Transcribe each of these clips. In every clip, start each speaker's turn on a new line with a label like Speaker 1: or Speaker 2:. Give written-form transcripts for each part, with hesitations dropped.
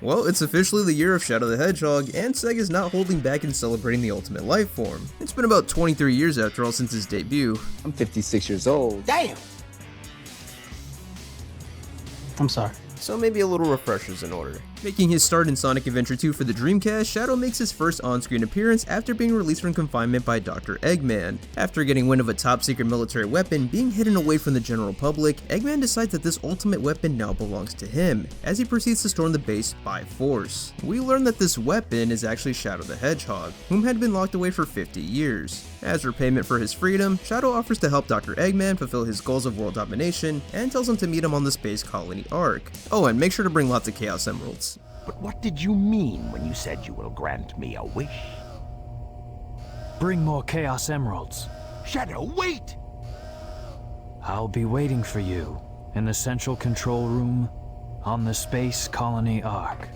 Speaker 1: Well, it's officially the year of Shadow the Hedgehog, and Sega's not holding back in celebrating the ultimate life form. It's been about 23 years after all since his debut.
Speaker 2: I'm 56 years old.
Speaker 3: Damn! I'm sorry.
Speaker 1: So maybe a little refresher's in order. Making his start in Sonic Adventure 2 for the Dreamcast, Shadow makes his first on-screen appearance after being released from confinement by Dr. Eggman. After getting wind of a top-secret military weapon being hidden away from the general public, Eggman decides that this ultimate weapon now belongs to him, as he proceeds to storm the base by force. We learn that this weapon is actually Shadow the Hedgehog, whom had been locked away for 50 years. As repayment for his freedom, Shadow offers to help Dr. Eggman fulfill his goals of world domination, and tells him to meet him on the Space Colony Ark. Oh, and make sure to bring lots of Chaos Emeralds.
Speaker 4: But what did you mean when you said you will grant me a wish?
Speaker 5: Bring more Chaos Emeralds.
Speaker 4: Shadow, wait!
Speaker 5: I'll be waiting for you in the central control room on the Space Colony Ark.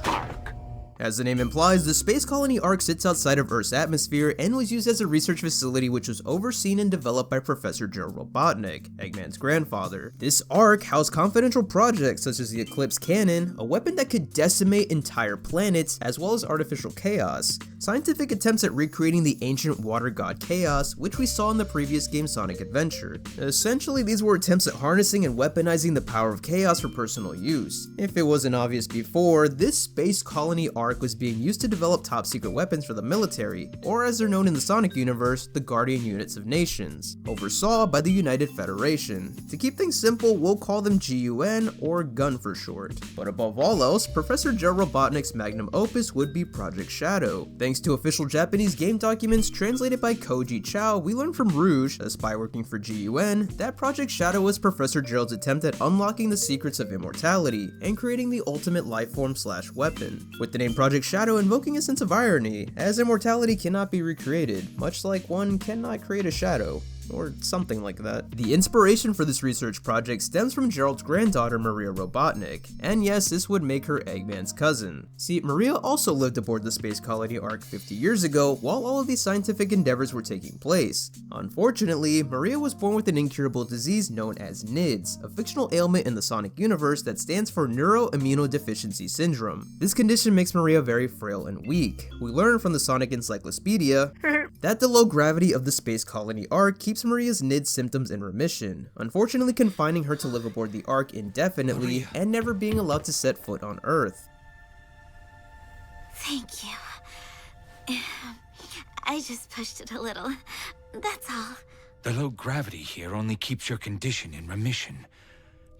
Speaker 4: Ark.
Speaker 1: As the name implies, the Space Colony Ark sits outside of Earth's atmosphere and was used as a research facility which was overseen and developed by Professor Gerald Robotnik, Eggman's grandfather. This Ark housed confidential projects such as the Eclipse Cannon, a weapon that could decimate entire planets, as well as artificial chaos, scientific attempts at recreating the ancient water god Chaos, which we saw in the previous game Sonic Adventure. Essentially, these were attempts at harnessing and weaponizing the power of Chaos for personal use. If it wasn't obvious before, this Space Colony Ark was being used to develop top secret weapons for the military, or as they're known in the Sonic universe, the Guardian Units of Nations, oversaw by the United Federation. To keep things simple, we'll call them GUN, or GUN for short. But above all else, Professor Gerald Robotnik's magnum opus would be Project Shadow. Thanks to official Japanese game documents translated by Koji Chow, we learn from Rouge, a spy working for GUN, that Project Shadow was Professor Gerald's attempt at unlocking the secrets of immortality and creating the ultimate life form / weapon. With the name Project Shadow invoking a sense of irony, as immortality cannot be recreated, much like one cannot create a shadow. Or something like that. The inspiration for this research project stems from Gerald's granddaughter Maria Robotnik, and yes, this would make her Eggman's cousin. See, Maria also lived aboard the Space Colony Ark 50 years ago while all of these scientific endeavors were taking place. Unfortunately, Maria was born with an incurable disease known as NIDS, a fictional ailment in the Sonic universe that stands for Neuroimmunodeficiency Syndrome. This condition makes Maria very frail and weak. We learn from the Sonic Encyclopedia that the low gravity of the Space Colony Ark keeps Maria's NIDS symptoms in remission, unfortunately confining her to live aboard the Ark indefinitely and never being allowed to set foot on Earth.
Speaker 6: Thank you. I just pushed it a little, that's all.
Speaker 7: The low gravity here only keeps your condition in remission.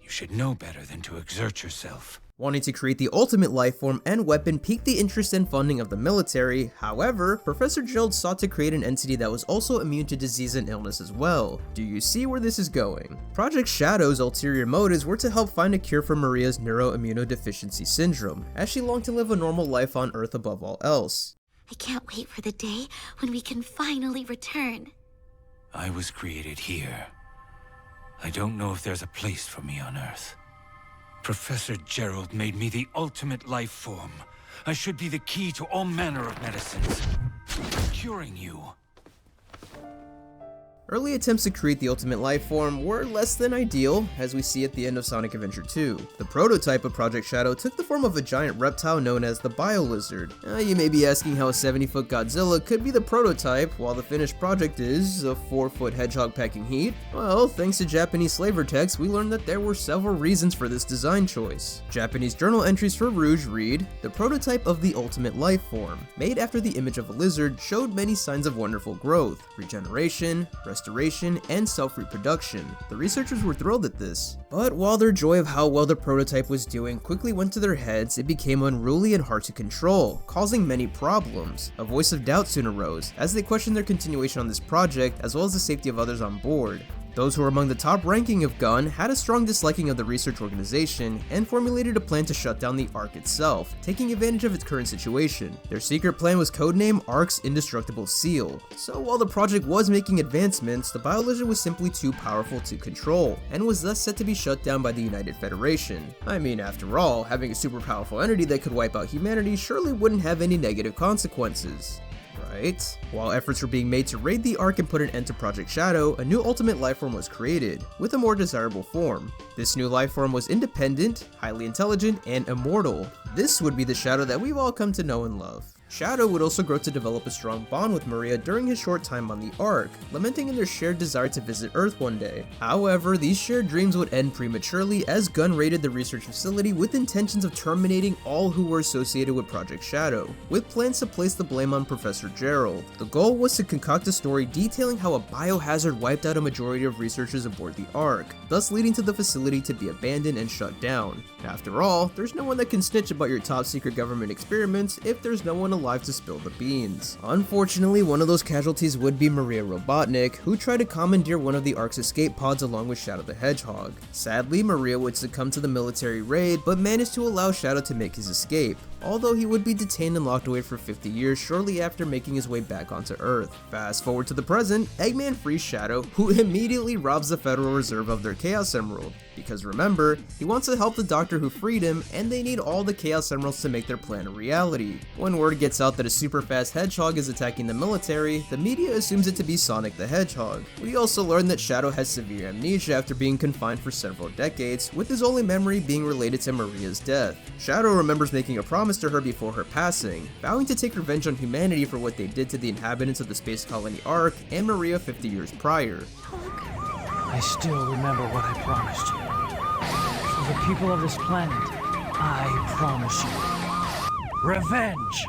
Speaker 7: You should know better than to exert yourself.
Speaker 1: Wanting to create the ultimate life form and weapon piqued the interest and funding of the military. However, Professor Gerald sought to create an entity that was also immune to disease and illness as well. Do you see where this is going? Project Shadow's ulterior motives were to help find a cure for Maria's neuroimmunodeficiency syndrome, as she longed to live a normal life on Earth above all else.
Speaker 6: I can't wait for the day when we can finally return.
Speaker 7: I was created here. I don't know if there's a place for me on Earth. Professor Gerald made me the ultimate life form. I should be the key to all manner of medicines, curing you.
Speaker 1: Early attempts to create the ultimate life form were less than ideal, as we see at the end of Sonic Adventure 2. The prototype of Project Shadow took the form of a giant reptile known as the Bio-Lizard. You may be asking how a 70-foot Godzilla could be the prototype, while the finished project is a 4-foot hedgehog packing heat. Well, thanks to Japanese flavor text, we learned that there were several reasons for this design choice. Japanese journal entries for Rouge read, "The prototype of the ultimate life form, made after the image of a lizard, showed many signs of wonderful growth, regeneration, restoration, and self-reproduction." The researchers were thrilled at this. But while their joy of how well the prototype was doing quickly went to their heads, it became unruly and hard to control, causing many problems. A voice of doubt soon arose, as they questioned their continuation on this project, as well as the safety of others on board. Those who were among the top ranking of GUN had a strong disliking of the research organization and formulated a plan to shut down the Ark itself, taking advantage of its current situation. Their secret plan was codenamed Ark's Indestructible Seal. So while the project was making advancements, the Bio-Lizard was simply too powerful to control, and was thus set to be shut down by the United Federation. I mean, after all, having a super powerful entity that could wipe out humanity surely wouldn't have any negative consequences. right? While efforts were being made to raid the Ark and put an end to Project Shadow, a new ultimate lifeform was created, with a more desirable form. This new lifeform was independent, highly intelligent, and immortal. This would be the Shadow that we've all come to know and love. Shadow would also grow to develop a strong bond with Maria during his short time on the Ark, lamenting in their shared desire to visit Earth one day. However, these shared dreams would end prematurely as Gunn raided the research facility with intentions of terminating all who were associated with Project Shadow, with plans to place the blame on Professor Gerald. The goal was to concoct a story detailing how a biohazard wiped out a majority of researchers aboard the Ark, thus leading to the facility to be abandoned and shut down. After all, there's no one that can snitch about your top secret government experiments if there's no one alive to spill the beans. Unfortunately, one of those casualties would be Maria Robotnik, who tried to commandeer one of the Ark's escape pods along with Shadow the Hedgehog. Sadly, Maria would succumb to the military raid, but managed to allow Shadow to make his escape, although he would be detained and locked away for 50 years shortly after making his way back onto Earth. Fast forward to the present, Eggman frees Shadow, who immediately robs the Federal Reserve of their Chaos Emerald, because remember, he wants to help the doctor who freed him, and they need all the Chaos Emeralds to make their plan a reality. When word gets out that a super fast hedgehog is attacking the military, the media assumes it to be Sonic the Hedgehog. We also learn that Shadow has severe amnesia after being confined for several decades, with his only memory being related to Maria's death. Shadow remembers making a promise to her before her passing, vowing to take revenge on humanity for what they did to the inhabitants of the space colony Ark and Maria 50 years prior.
Speaker 5: I still remember what I promised you. For the people of this planet, I promise you revenge!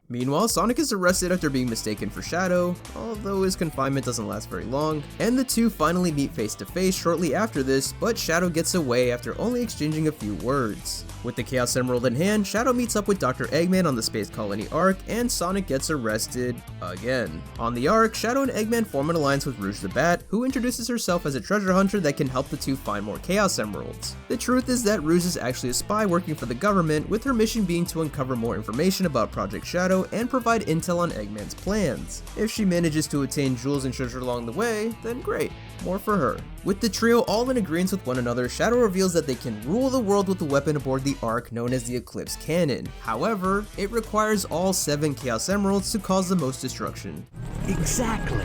Speaker 1: Meanwhile, Sonic is arrested after being mistaken for Shadow, although his confinement doesn't last very long, and the two finally meet face to face shortly after this, but Shadow gets away after only exchanging a few words. With the Chaos Emerald in hand, Shadow meets up with Dr. Eggman on the space colony Ark, and Sonic gets arrested again. On the Ark, Shadow and Eggman form an alliance with Rouge the Bat, who introduces herself as a treasure hunter that can help the two find more Chaos Emeralds. The truth is that Rouge is actually a spy working for the government, with her mission being to uncover more information about Project Shadow and provide intel on Eggman's plans. If she manages to attain jewels and treasure along the way, then great, more for her. With the trio all in agreement with one another, Shadow reveals that they can rule the world with the weapon aboard the Ark known as the Eclipse Cannon. However, it requires all 7 Chaos Emeralds to cause the most destruction.
Speaker 5: Exactly.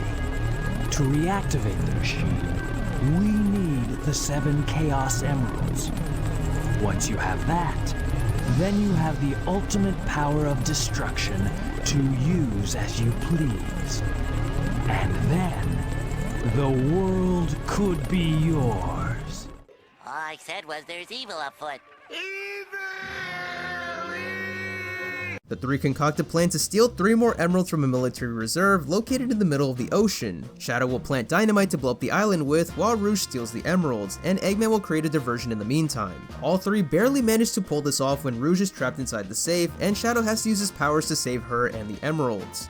Speaker 5: To reactivate the machine, we need the 7 Chaos Emeralds. Once you have that, then you have the ultimate power of destruction to use as you please. And then, the world could be yours.
Speaker 3: All I said was there's evil afoot.
Speaker 1: The three concoct a plan to steal 3 more emeralds from a military reserve located in the middle of the ocean. Shadow will plant dynamite to blow up the island with, while Rouge steals the emeralds, and Eggman will create a diversion in the meantime. All 3 barely manage to pull this off when Rouge is trapped inside the safe, and Shadow has to use his powers to save her and the emeralds.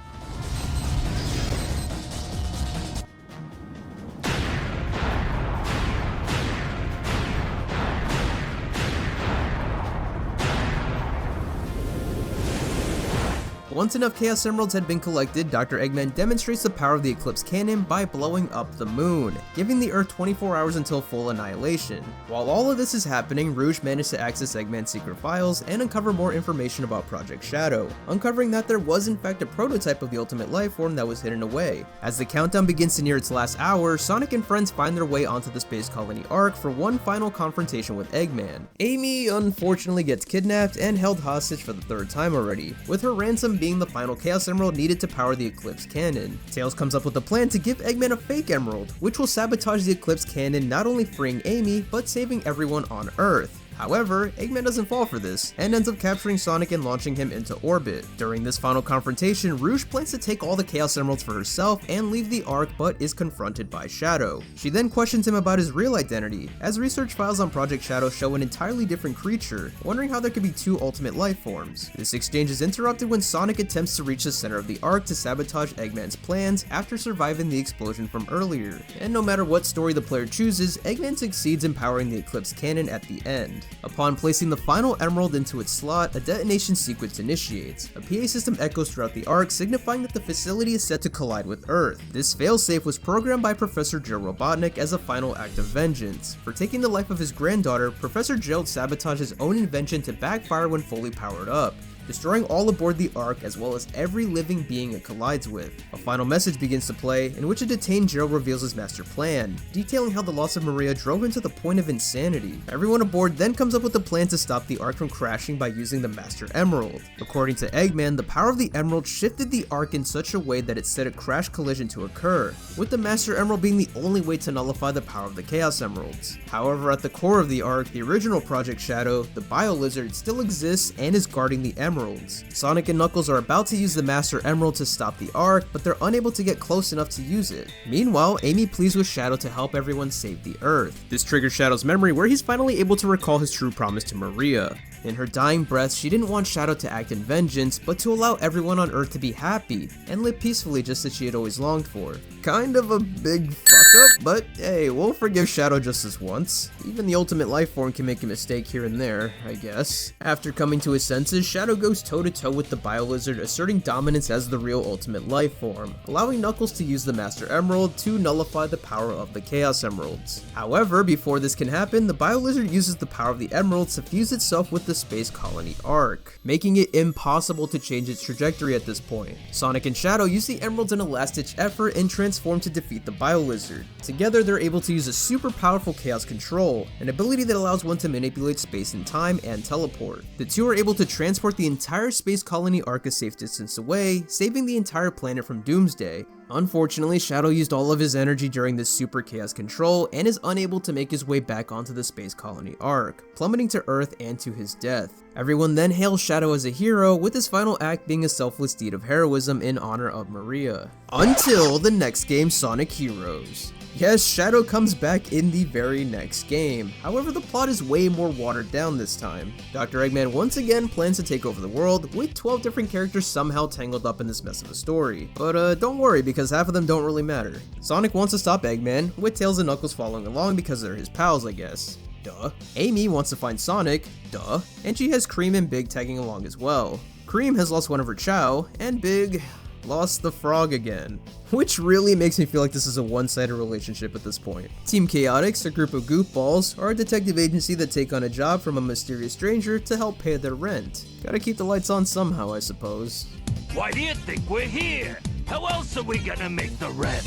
Speaker 1: Once enough Chaos Emeralds had been collected, Dr. Eggman demonstrates the power of the Eclipse Cannon by blowing up the moon, giving the Earth 24 hours until full annihilation. While all of this is happening, Rouge managed to access Eggman's secret files and uncover more information about Project Shadow, uncovering that there was in fact a prototype of the ultimate lifeform that was hidden away. As the countdown begins to near its last hour, Sonic and friends find their way onto the space colony Ark for one final confrontation with Eggman. Amy unfortunately gets kidnapped and held hostage for the 3rd time already, with her ransom being the final Chaos Emerald needed to power the Eclipse Cannon. Tails comes up with a plan to give Eggman a fake emerald, which will sabotage the Eclipse Cannon, not only freeing Amy, but saving everyone on Earth. However, Eggman doesn't fall for this, and ends up capturing Sonic and launching him into orbit. During this final confrontation, Rouge plans to take all the Chaos Emeralds for herself and leave the Ark, but is confronted by Shadow. She then questions him about his real identity, as research files on Project Shadow show an entirely different creature, wondering how there could be 2 ultimate life forms. This exchange is interrupted when Sonic attempts to reach the center of the Ark to sabotage Eggman's plans after surviving the explosion from earlier. And no matter what story the player chooses, Eggman succeeds in powering the Eclipse Cannon at the end. Upon placing the final emerald into its slot, a detonation sequence initiates. A PA system echoes throughout the Ark, signifying that the facility is set to collide with Earth. This failsafe was programmed by Professor Gerald Robotnik as a final act of vengeance. For taking the life of his granddaughter, Professor Gerald sabotaged his own invention to backfire when fully powered up. destroying all aboard the Ark as well as every living being it collides with. A final message begins to play, in which a detained Gerald reveals his master plan, detailing how the loss of Maria drove him to the point of insanity. Everyone aboard then comes up with a plan to stop the Ark from crashing by using the Master Emerald. According to Eggman, the power of the Emerald shifted the Ark in such a way that it set a crash collision to occur, with the Master Emerald being the only way to nullify the power of the Chaos Emeralds. However, at the core of the Ark, the original Project Shadow, the Bio Lizard, still exists and is guarding the emeralds. Sonic and Knuckles are about to use the Master Emerald to stop the Ark, but they're unable to get close enough to use it. Meanwhile, Amy pleads with Shadow to help everyone save the Earth. This triggers Shadow's memory where he's finally able to recall his true promise to Maria. In her dying breath, she didn't want Shadow to act in vengeance, but to allow everyone on Earth to be happy and live peacefully just as she had always longed for. Kind of a big fuck up, but hey, we'll forgive Shadow just this once. Even the ultimate life form can make a mistake here and there, I guess. After coming to his senses, Shadow goes toe-to-toe with the Bio Lizard, asserting dominance as the real ultimate life form, allowing Knuckles to use the Master Emerald to nullify the power of the Chaos Emeralds. However, before this can happen, the Bio Lizard uses the power of the Emeralds to fuse itself with the Space Colony Ark, making it impossible to change its trajectory at this point. Sonic and Shadow use the emeralds in a last-ditch effort and transform to defeat the Bio Lizard. Together, they're able to use a super powerful Chaos Control, an ability that allows one to manipulate space and time and teleport. The two are able to transport the entire Space Colony Ark a safe distance away, saving the entire planet from doomsday. Unfortunately, Shadow used all of his energy during this super Chaos Control and is unable to make his way back onto the Space Colony Ark, plummeting to Earth and to his death. Everyone then hails Shadow as a hero, with his final act being a selfless deed of heroism in honor of Maria. Until the next game, Sonic Heroes. Yes, Shadow comes back in the very next game. However, the plot is way more watered down this time. Dr. Eggman once again plans to take over the world, with 12 different characters somehow tangled up in this mess of a story. But don't worry, because half of them don't really matter. Sonic wants to stop Eggman, with Tails and Knuckles following along because they're his pals, I guess. Duh. Amy wants to find Sonic, duh. And she has Cream and Big tagging along as well. Cream has lost one of her Chow, and Big lost the frog again. Which really makes me feel like this is a one-sided relationship at this point. Team Chaotix, a group of goofballs, are a detective agency that take on a job from a mysterious stranger to help pay their rent. Gotta keep the lights on somehow, I suppose.
Speaker 4: Why do you think we're here? How else are we gonna make the rent?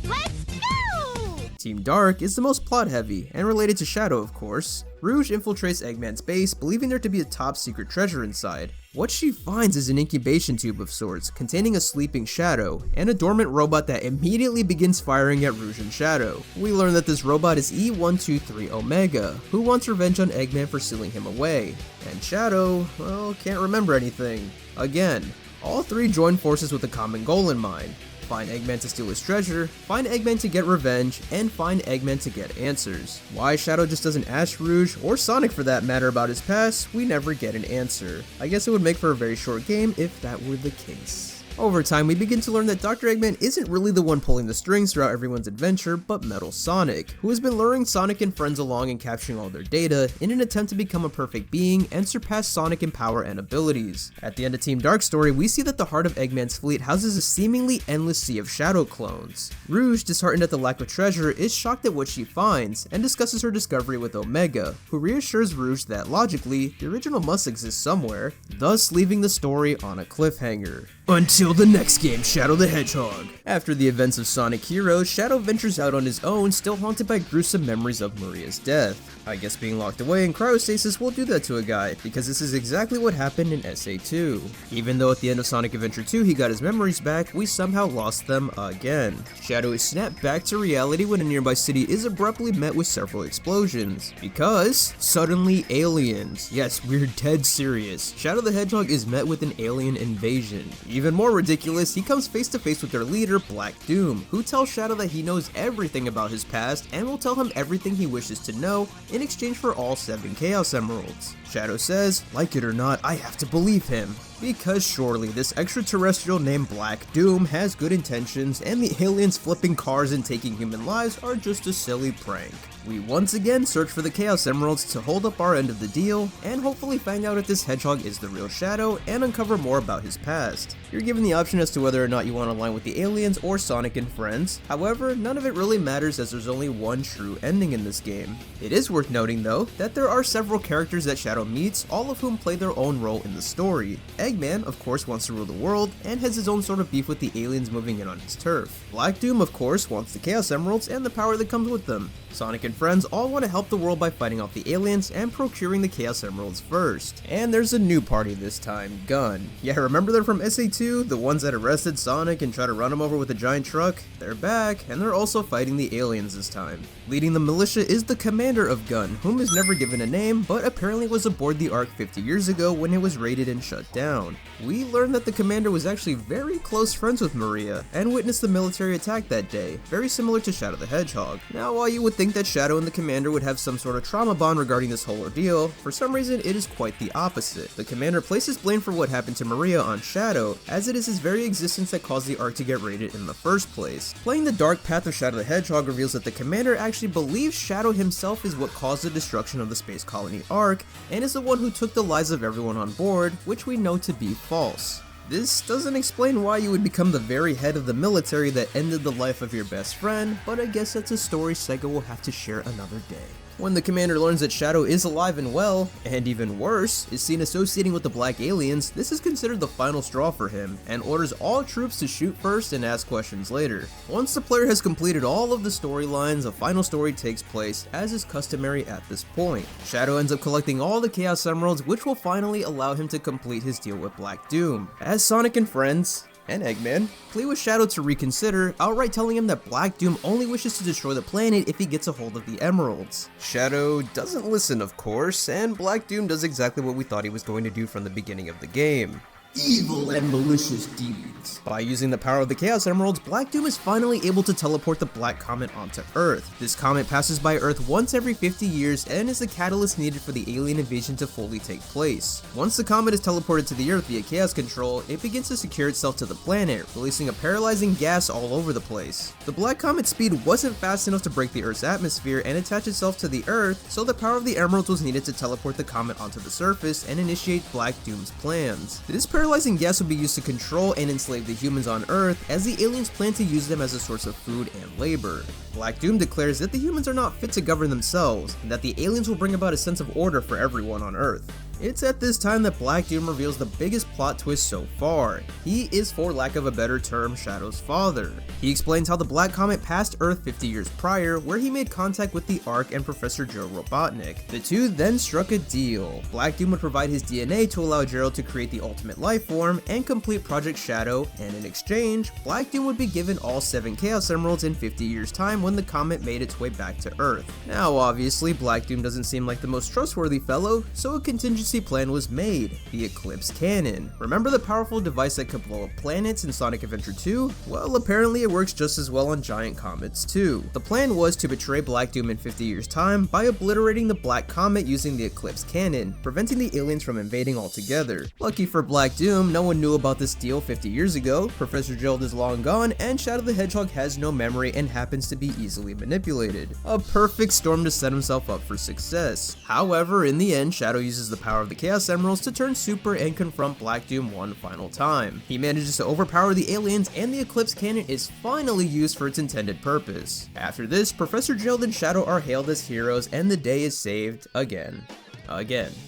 Speaker 6: Let's go!
Speaker 1: Team Dark is the most plot-heavy, and related to Shadow, of course. Rouge infiltrates Eggman's base, believing there to be a top-secret treasure inside. What she finds is an incubation tube of sorts, containing a sleeping Shadow, and a dormant robot that immediately begins firing at Rouge and Shadow. We learn that this robot is E123 Omega, who wants revenge on Eggman for sealing him away. And Shadow, well, can't remember anything. Again. All three join forces with a common goal in mind. Find Eggman to steal his treasure, find Eggman to get revenge, and find Eggman to get answers. Why Shadow just doesn't ask Rouge, or Sonic for that matter, about his past, we never get an answer. I guess it would make for a very short game if that were the case. Over time, we begin to learn that Dr. Eggman isn't really the one pulling the strings throughout everyone's adventure, but Metal Sonic, who has been luring Sonic and friends along and capturing all their data in an attempt to become a perfect being and surpass Sonic in power and abilities. At the end of Team Dark's story, we see that the heart of Eggman's fleet houses a seemingly endless sea of Shadow clones. Rouge, disheartened at the lack of treasure, is shocked at what she finds, and discusses her discovery with Omega, who reassures Rouge that, logically, the original must exist somewhere, thus leaving the story on a cliffhanger. Until the next game, Shadow the Hedgehog. After the events of Sonic Heroes, Shadow ventures out on his own, still haunted by gruesome memories of Maria's death. I guess being locked away in cryostasis will do that to a guy, because this is exactly what happened in SA2. Even though at the end of Sonic Adventure 2 he got his memories back, we somehow lost them again. Shadow is snapped back to reality when a nearby city is abruptly met with several explosions. Because, suddenly aliens. Yes, we're dead serious. Shadow the Hedgehog is met with an alien invasion. Even more ridiculous, he comes face to face with their leader, Black Doom, who tells Shadow that he knows everything about his past and will tell him everything he wishes to know in exchange for all 7 Chaos Emeralds. Shadow says, like it or not, I have to believe him. Because surely this extraterrestrial named Black Doom has good intentions and the aliens flipping cars and taking human lives are just a silly prank. We once again search for the Chaos Emeralds to hold up our end of the deal, and hopefully find out if this Hedgehog is the real Shadow and uncover more about his past. You're given the option as to whether or not you want to align with the aliens or Sonic and friends. However, none of it really matters as there's only one true ending in this game. It is worth noting though, that there are several characters that Shadow meets, all of whom play their own role in the story. Eggman, of course, wants to rule the world, and has his own sort of beef with the aliens moving in on his turf. Black Doom, of course, wants the Chaos Emeralds and the power that comes with them. Sonic and friends all want to help the world by fighting off the aliens and procuring the Chaos Emeralds first. And there's a new party this time, Gun. Yeah, remember them from SA2, the ones that arrested Sonic and tried to run him over with a giant truck? They're back, and they're also fighting the aliens this time. Leading the militia is the commander of Gun, whom is never given a name, but apparently was aboard the Ark 50 years ago when it was raided and shut down. We learned that the commander was actually very close friends with Maria, and witnessed the military attack that day, very similar to Shadow the Hedgehog. Now, while you would think that Shadow and the commander would have some sort of trauma bond regarding this whole ordeal, for some reason it is quite the opposite. The commander places blame for what happened to Maria on Shadow, as it is his very existence that caused the Ark to get raided in the first place. Playing the dark path of Shadow the Hedgehog reveals that the commander actually believes Shadow himself is what caused the destruction of the space colony Ark, and is the one who took the lives of everyone on board, which we know to be false. This doesn't explain why you would become the very head of the military that ended the life of your best friend, but I guess that's a story Sega will have to share another day. When the commander learns that Shadow is alive and well, and even worse, is seen associating with the black aliens, this is considered the final straw for him, and orders all troops to shoot first and ask questions later. Once the player has completed all of the storylines, a final story takes place, as is customary at this point. Shadow ends up collecting all the Chaos Emeralds, which will finally allow him to complete his deal with Black Doom. As Sonic and friends, and Eggman plead with Shadow to reconsider, outright telling him that Black Doom only wishes to destroy the planet if he gets a hold of the emeralds. Shadow doesn't listen, of course, and Black Doom does exactly what we thought he was going to do from the beginning of the game. Evil and malicious deeds. By using the power of the Chaos Emeralds, Black Doom is finally able to teleport the Black Comet onto Earth. This comet passes by Earth once every 50 years and is the catalyst needed for the alien invasion to fully take place. Once the comet is teleported to the Earth via Chaos Control, it begins to secure itself to the planet, releasing a paralyzing gas all over the place. The Black Comet's speed wasn't fast enough to break the Earth's atmosphere and attach itself to the Earth, so the power of the Emeralds was needed to teleport the comet onto the surface and initiate Black Doom's plans. This paralyzing gas would be used to control and enslave the humans on Earth, as the aliens plan to use them as a source of food and labor. Black Doom declares that the humans are not fit to govern themselves, and that the aliens will bring about a sense of order for everyone on Earth. It's at this time that Black Doom reveals the biggest plot twist so far. He is, for lack of a better term, Shadow's father. He explains how the Black Comet passed Earth 50 years prior, where he made contact with the Ark and Professor Joe Robotnik. The two then struck a deal. Black Doom would provide his DNA to allow Gerald to create the ultimate life form and complete Project Shadow, and in exchange, Black Doom would be given all 7 Chaos Emeralds in 50 years' time when the comet made its way back to Earth. Now, obviously, Black Doom doesn't seem like the most trustworthy fellow, so a contingency plan was made, the Eclipse Cannon. Remember the powerful device that could blow up planets in Sonic Adventure 2? Well, apparently it works just as well on giant comets too. The plan was to betray Black Doom in 50 years' time by obliterating the Black Comet using the Eclipse Cannon, preventing the aliens from invading altogether. Lucky for Black Doom, no one knew about this deal 50 years ago, Professor Gerald is long gone, and Shadow the Hedgehog has no memory and happens to be easily manipulated. A perfect storm to set himself up for success. However, in the end, Shadow uses the power of the Chaos Emeralds to turn super and confront Black Doom one final time. He manages to overpower the aliens, and the Eclipse Cannon is finally used for its intended purpose. After this, Professor Gerald and Shadow are hailed as heroes, and the day is saved again.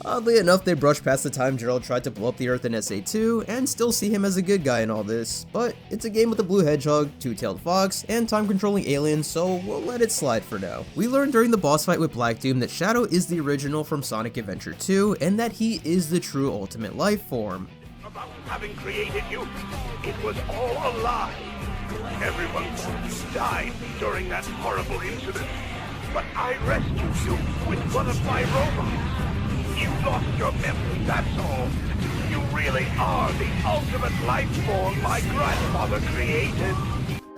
Speaker 1: Oddly enough, they brush past the time Gerald tried to blow up the Earth in SA2, and still see him as a good guy in all this, but it's a game with a blue hedgehog, two-tailed fox, and time-controlling aliens, so we'll let it slide for now. We learned during the boss fight with Black Doom that Shadow is the original from Sonic Adventure 2, and that he is the true ultimate life form.
Speaker 4: About having created you, it was all a lie. Everyone died during that horrible incident, but I rescued you with one of my robots. You lost your memory, that's all. You really are the ultimate life form my grandfather created.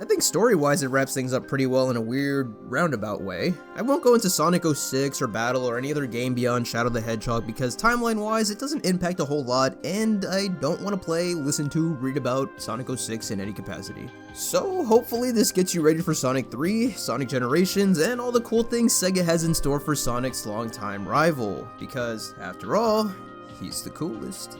Speaker 1: I think story-wise it wraps things up pretty well in a weird, roundabout way. I won't go into Sonic 06 or Battle or any other game beyond Shadow the Hedgehog because timeline-wise it doesn't impact a whole lot, and I don't want to play, listen to, read about Sonic 06 in any capacity. So hopefully this gets you ready for Sonic 3, Sonic Generations, and all the cool things Sega has in store for Sonic's longtime rival, because after all, he's the coolest.